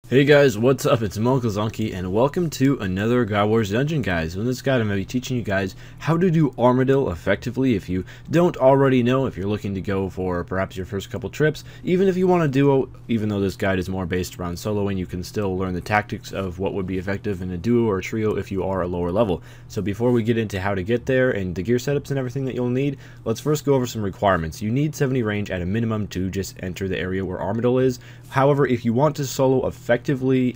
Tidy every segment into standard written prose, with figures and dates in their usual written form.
Hey guys, what's up? It's munclesonkey and welcome to another God Wars dungeon, guys. In this guide I'm going to be teaching you guys how to do Armadyl effectively. If you don't already know, if you're looking to go for perhaps your first couple trips, even if you want to duo, even though this guide is more based around soloing, you can still learn the tactics of what would be effective in a duo or trio if you are a lower level. So before we get into how to get there and the gear setups and everything that you'll need, let's first go over some requirements. You need 70 range at a minimum to just enter the area where Armadyl is. However, if you want to solo effectively,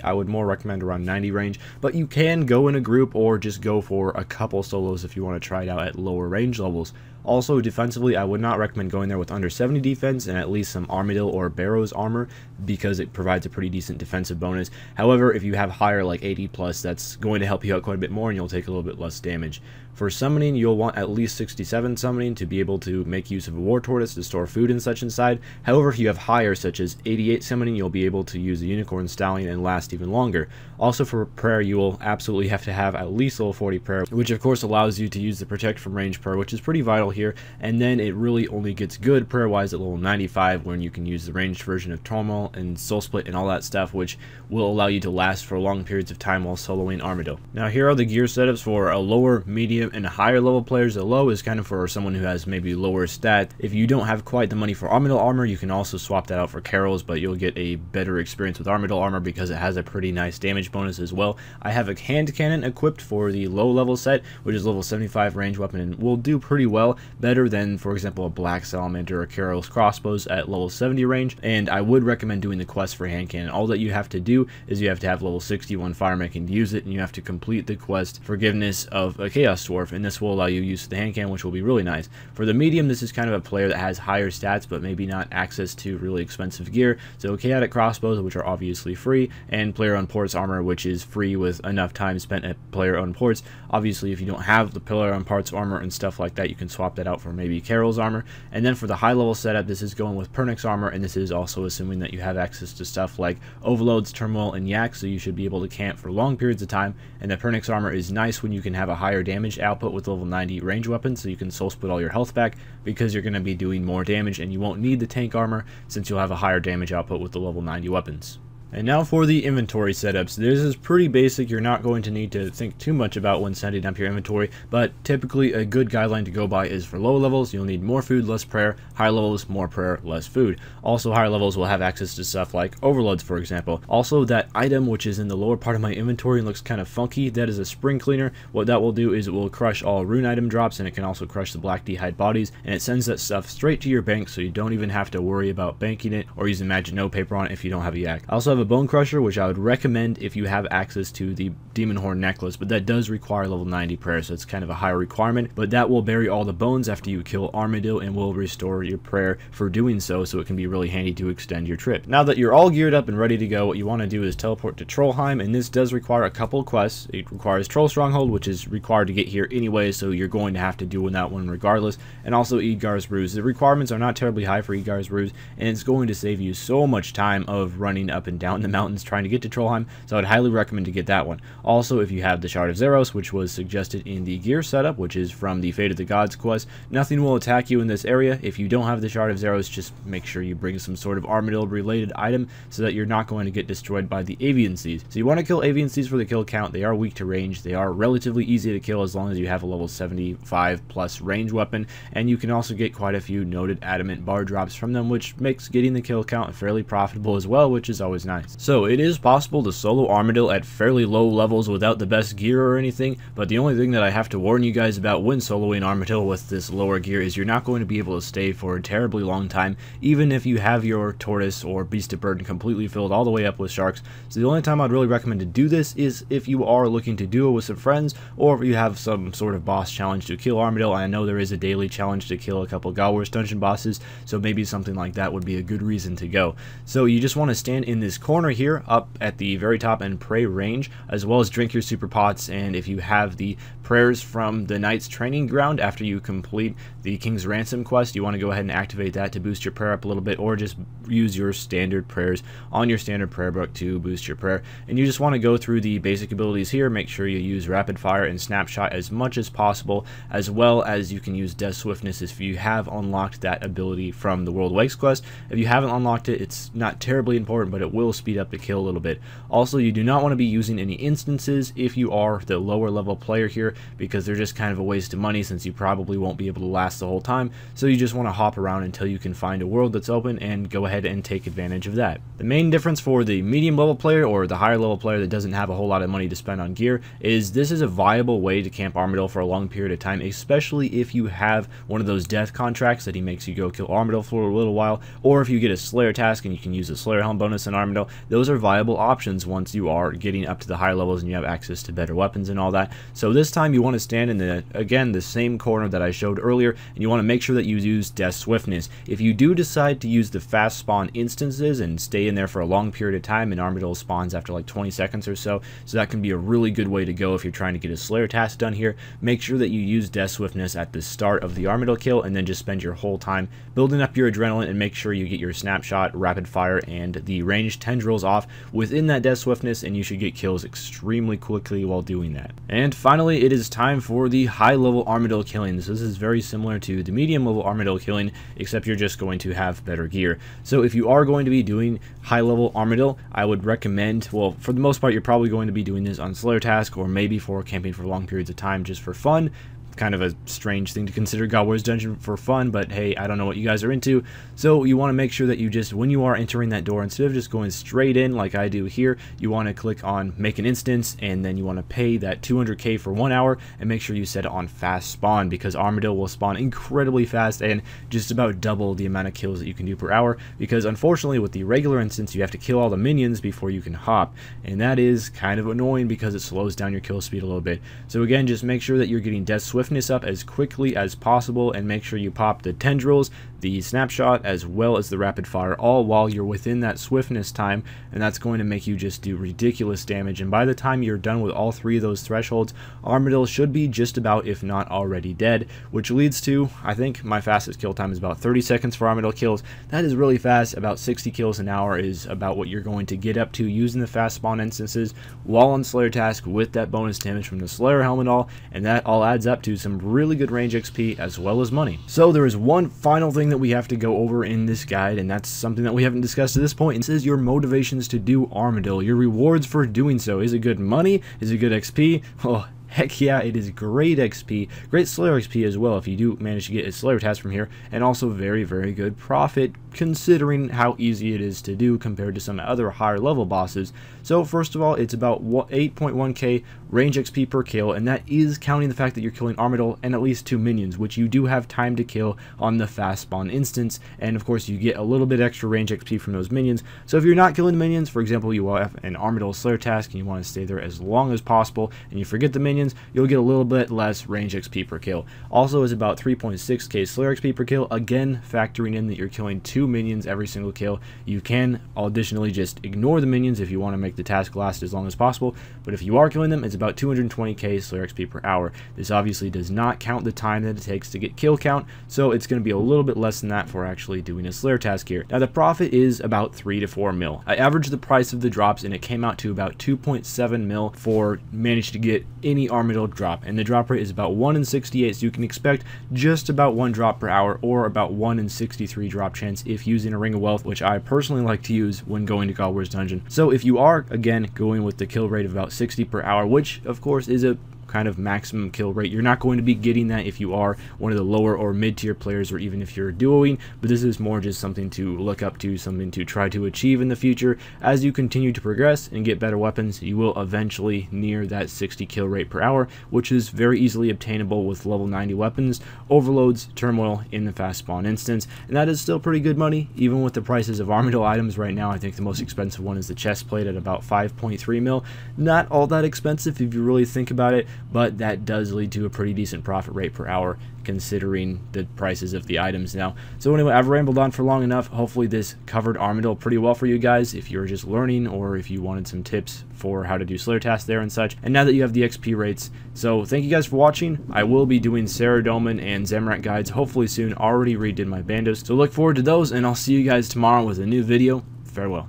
I would more recommend around 90 range, but you can go in a group or just go for a couple solos if you want to try it out at lower range levels. Also, defensively, I would not recommend going there with under 70 defense and at least some Armadyl or Barrow's armor because it provides a pretty decent defensive bonus. However, if you have higher, like 80 plus, that's going to help you out quite a bit more and you'll take a little bit less damage. For summoning, you'll want at least 67 summoning to be able to make use of a war tortoise to store food and such inside. However, if you have higher, such as 88 summoning, you'll be able to use a unicorn stallion and last even longer. Also for prayer, you will absolutely have to have at least level 40 prayer, which of course allows you to use the protect from range prayer, which is pretty vital here. And then it really only gets good prayer wise at level 95 when you can use the ranged version of Turmoil and Soul Split and all that stuff, which will allow you to last for long periods of time while soloing Armadyl. Now here are the gear setups for a lower, medium, and higher level players. The low is kind of for someone who has maybe lower stat. If you don't have quite the money for Armadyl armor, you can also swap that out for Carol's, but you'll get a better experience with Armadyl armor because it has a pretty nice damage bonus as well. I have a hand cannon equipped for the low level set, which is level 75 range weapon and will do pretty well, better than for example a black salamander or Carol's crossbows at level 70 range. And I would recommend doing the quest for hand cannon. All that you have to do is you have to have level 61 fire mechanic to use it, and you have to complete the quest Forgiveness of a Chaos Dwarf, and this will allow you use of the hand cannon, which will be really nice. For the medium, this is kind of a player that has higher stats but maybe not access to really expensive gear, so chaotic crossbows, which are obviously free, and player owned ports armor, which is free with enough time spent at player owned ports. Obviously if you don't have the player owned parts armor and stuff like that, you can swap that out for maybe Carol's armor. And then for the high level setup, this is going with Pernix armor, and this is also assuming that you have access to stuff like overloads, turmoil, and yak, so you should be able to camp for long periods of time. And the Pernix armor is nice when you can have a higher damage output with level 90 range weapons, so you can soul split all your health back because you're going to be doing more damage, and you won't need the tank armor since you'll have a higher damage output with the level 90 weapons. And now for the inventory setups. This is pretty basic. You're not going to need to think too much about when setting up your inventory, but typically a good guideline to go by is for low levels, you'll need more food, less prayer. High levels, more prayer, less food. Also, higher levels will have access to stuff like overloads, for example. Also, that item which is in the lower part of my inventory and looks kind of funky, that is a spring cleaner. What that will do is it will crush all rune item drops, and it can also crush the black d'hide bodies, and it sends that stuff straight to your bank, so you don't even have to worry about banking it or using magic note paper on it if you don't have a yak. I also have a bone crusher, which I would recommend if you have access to the demon horn necklace, but that does require level 90 prayer, so it's kind of a higher requirement, but that will bury all the bones after you kill Armadyl and will restore your prayer for doing so, so it can be really handy to extend your trip. Now that you're all geared up and ready to go, what you want to do is teleport to Trollheim, and this does require a couple quests. It requires Troll Stronghold, which is required to get here anyway, so you're going to have to do that one regardless, and also Edgar's Ruse. The requirements are not terribly high for Edgar's Ruse, and it's going to save you so much time of running up and down the mountains trying to get to Trollheim, so I'd highly recommend to get that one. Also, if you have the Shard of Zeros, which was suggested in the gear setup, which is from the Fate of the Gods quest, nothing will attack you in this area. If you don't have the Shard of Zeros, just make sure you bring some sort of Armadyl related item so that you're not going to get destroyed by the Avian Seas. So you want to kill Avian Seas for the kill count. They are weak to range. They are relatively easy to kill as long as you have a level 75 plus range weapon, and you can also get quite a few noted adamant bar drops from them, which makes getting the kill count fairly profitable as well, which is always nice. So it is possible to solo Armadyl at fairly low levels without the best gear or anything, but the only thing that I have to warn you guys about when soloing Armadyl with this lower gear is you're not going to be able to stay for a terribly long time, even if you have your tortoise or beast of burden completely filled all the way up with sharks. So the only time I'd really recommend to do this is if you are looking to duo with some friends, or if you have some sort of boss challenge to kill Armadyl. I know there is a daily challenge to kill a couple God Wars dungeon bosses, so maybe something like that would be a good reason to go. So you just want to stand in this corner here up at the very top and pray range, as well as drink your super pots, and if you have the prayers from the Knight's Training Ground after you complete the King's Ransom quest, you want to go ahead and activate that to boost your prayer up a little bit, or just use your standard prayers on your standard prayer book to boost your prayer. And you just want to go through the basic abilities here. Make sure you use Rapid Fire and Snapshot as much as possible, as well as you can use Death Swiftness if you have unlocked that ability from the World Wakes quest. If you haven't unlocked it, it's not terribly important, but it will will speed up the kill a little bit. Also, you do not want to be using any instances if you are the lower level player here, because they're just kind of a waste of money since you probably won't be able to last the whole time. So you just want to hop around until you can find a world that's open and go ahead and take advantage of that. The main difference for the medium level player or the higher level player that doesn't have a whole lot of money to spend on gear is this is a viable way to camp Armadyl for a long period of time, especially if you have one of those death contracts that he makes you go kill Armadyl for a little while, or if you get a Slayer task and you can use a Slayer helm bonus in Armadyl. Those are viable options once you are getting up to the higher levels and you have access to better weapons and all that. So this time you want to stand in the same corner that I showed earlier, and you want to make sure that you use Death Swiftness. If you do decide to use the fast spawn instances and stay in there for a long period of time, and Armadyl spawns after like 20 seconds or so that can be a really good way to go if you're trying to get a Slayer task done here. Make sure that you use Death Swiftness at the start of the Armadyl kill, and then just spend your whole time building up your adrenaline, and make sure you get your snapshot, rapid fire, and the ranged tendrils off within that Death Swiftness, and you should get kills extremely quickly while doing that. And finally, it is time for the high level Armadyl killing. This is very similar to the medium level Armadyl killing, except you're just going to have better gear. So if you are going to be doing high level Armadyl, I would recommend, well, for the most part, you're probably going to be doing this on Slayer task, or maybe for camping for long periods of time just for fun. Kind of a strange thing to consider God Wars Dungeon for fun, but hey, I don't know what you guys are into. So you want to make sure that you just, when you are entering that door, instead of just going straight in like I do here, you want to click on make an instance, and then you want to pay that 200k for 1 hour, and make sure you set it on fast spawn, because Armadyl will spawn incredibly fast and just about double the amount of kills that you can do per hour, because unfortunately with the regular instance you have to kill all the minions before you can hop, and that is kind of annoying because it slows down your kill speed a little bit. So again, just make sure that you're getting Death Swiftness up as quickly as possible, and make sure you pop the tendrils, the snapshot, as well as the rapid fire, all while you're within that swiftness time, and that's going to make you just do ridiculous damage. And by the time you're done with all three of those thresholds, Armadyl should be just about, if not already dead, which leads to, I think my fastest kill time is about 30 seconds for Armadyl kills. That is really fast. About 60 kills an hour is about what you're going to get up to using the fast spawn instances while on Slayer task with that bonus damage from the Slayer helm and all, and that all adds up to some really good range XP as well as money. So there is one final thing that we have to go over in this guide, and that's something that we haven't discussed at this point. It says your motivations to do Armadyl, your rewards for doing so. Is it good money? Is it good XP? Well, heck yeah, it is great XP, great Slayer XP as well if you do manage to get a Slayer task from here, and also very, very good profit considering how easy it is to do compared to some other higher level bosses. So first of all, it's about 8.1k range XP per kill, and that is counting the fact that you're killing Armadyl and at least 2 minions, which you do have time to kill on the fast spawn instance, and of course you get a little bit extra range XP from those minions. So if you're not killing the minions, for example, you have an Armadyl Slayer task and you want to stay there as long as possible, and you forget the minions, you'll get a little bit less range XP per kill. Also is about 3.6k Slayer XP per kill, again factoring in that you're killing 2 minions every single kill. You can additionally just ignore the minions if you want to make the task last as long as possible, but if you are killing them, it's about 220k Slayer XP per hour. This obviously does not count the time that it takes to get kill count, so it's going to be a little bit less than that for actually doing a Slayer task here. Now the profit is about 3 to 4 mil. I averaged the price of the drops and it came out to about 2.7 mil for managed to get any Armadyl drop, and the drop rate is about 1 in 68, so you can expect just about 1 drop per hour, or about 1 in 63 drop chance if using a Ring of Wealth, which I personally like to use when going to God Wars Dungeon. So if you are again going with the kill rate of about 60 per hour, which of course is a kind of maximum kill rate, you're not going to be getting that if you are one of the lower or mid-tier players, or even if you're duoing, but this is more just something to look up to, something to try to achieve in the future. As you continue to progress and get better weapons, you will eventually near that 60 kill rate per hour, which is very easily obtainable with level 90 weapons, overloads, turmoil in the fast spawn instance, and that is still pretty good money even with the prices of Armadyl items right now. I think the most expensive one is the chest plate at about 5.3 mil. Not all that expensive if you really think about it, but that does lead to a pretty decent profit rate per hour considering the prices of the items now. So anyway, I've rambled on for long enough. Hopefully this covered Armadyl pretty well for you guys if you're just learning, or if you wanted some tips for how to do Slayer tasks there and such, and now that you have the XP rates. So thank you guys for watching. I will be doing Saradomin and Zamorak guides hopefully soon. Already redid my Bandos, so look forward to those, and I'll see you guys tomorrow with a new video. Farewell.